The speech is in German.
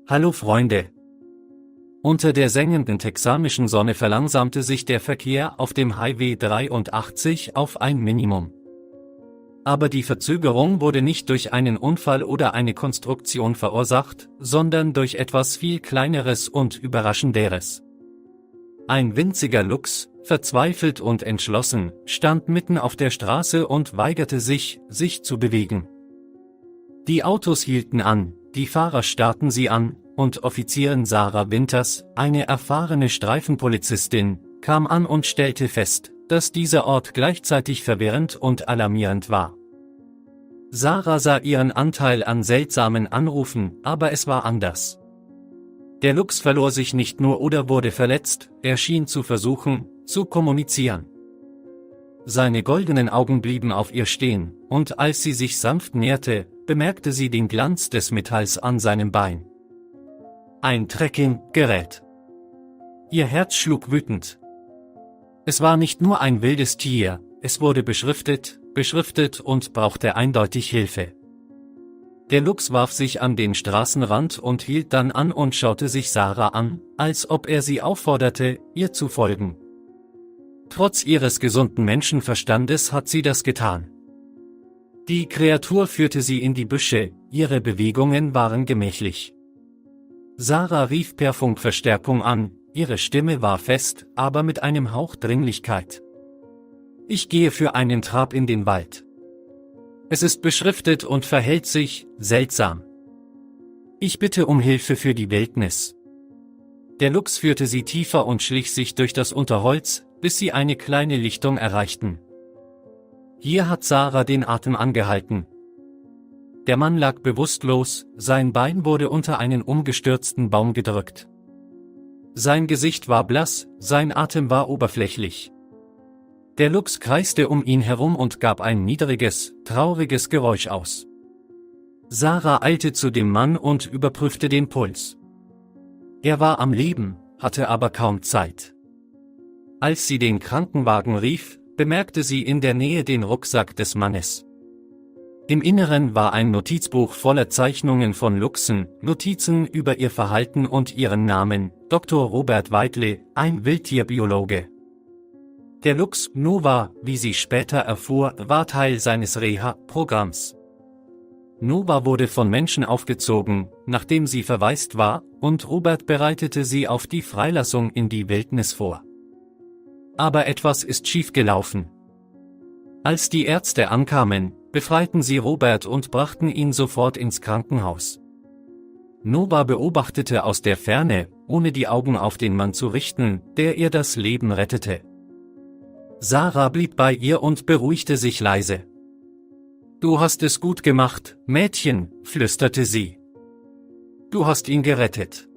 Hallo Freunde! Unter der sengenden texanischen Sonne verlangsamte sich der Verkehr auf dem Highway 83 auf ein Minimum. Aber die Verzögerung wurde nicht durch einen Unfall oder eine Konstruktion verursacht, sondern durch etwas viel Kleineres und Überraschenderes. Ein winziger Luchs, verzweifelt und entschlossen, stand mitten auf der Straße und weigerte sich, sich zu bewegen. Die Autos hielten an, die Fahrer starrten sie an, und Offizierin Sarah Winters, eine erfahrene Streifenpolizistin, kam an und stellte fest, dass dieser Ort gleichzeitig verwirrend und alarmierend war. Sarah sah ihren Anteil an seltsamen Anrufen, aber es war anders. Der Luchs verlor sich nicht nur oder wurde verletzt, er schien zu versuchen, zu kommunizieren. Seine goldenen Augen blieben auf ihr stehen, und als sie sich sanft näherte, bemerkte sie den Glanz des Metalls an seinem Bein. Ein Trekking-Gerät. Ihr Herz schlug wütend. Es war nicht nur ein wildes Tier, es wurde beschriftet und brauchte eindeutig Hilfe. Der Luchs warf sich an den Straßenrand und hielt dann an und schaute sich Sarah an, als ob er sie aufforderte, ihr zu folgen. Trotz ihres gesunden Menschenverstandes hat sie das getan. Die Kreatur führte sie in die Büsche, ihre Bewegungen waren gemächlich. Sarah rief per Funk Verstärkung an, ihre Stimme war fest, aber mit einem Hauch Dringlichkeit. Ich gehe für einen Trab in den Wald. Es ist beschriftet und verhält sich seltsam. Ich bitte um Hilfe für die Wildnis. Der Luchs führte sie tiefer und schlich sich durch das Unterholz, bis sie eine kleine Lichtung erreichten. Hier hat Sarah den Atem angehalten. Der Mann lag bewusstlos, sein Bein wurde unter einen umgestürzten Baum gedrückt. Sein Gesicht war blass, sein Atem war oberflächlich. Der Luchs kreiste um ihn herum und gab ein niedriges, trauriges Geräusch aus. Sarah eilte zu dem Mann und überprüfte den Puls. Er war am Leben, hatte aber kaum Zeit. Als sie den Krankenwagen rief, bemerkte sie in der Nähe den Rucksack des Mannes. Im Inneren war ein Notizbuch voller Zeichnungen von Luchsen, Notizen über ihr Verhalten und ihren Namen, Dr. Robert Whiteley, ein Wildtierbiologe. Der Luchs, Nova, wie sie später erfuhr, war Teil seines Reha-Programms. Nova wurde von Menschen aufgezogen, nachdem sie verwaist war, und Robert bereitete sie auf die Freilassung in die Wildnis vor. Aber etwas ist schiefgelaufen. Als die Ärzte ankamen, befreiten sie Robert und brachten ihn sofort ins Krankenhaus. Nova beobachtete aus der Ferne, ohne die Augen auf den Mann zu richten, der ihr das Leben rettete. Sarah blieb bei ihr und beruhigte sich leise. Du hast es gut gemacht, Mädchen, flüsterte sie. Du hast ihn gerettet.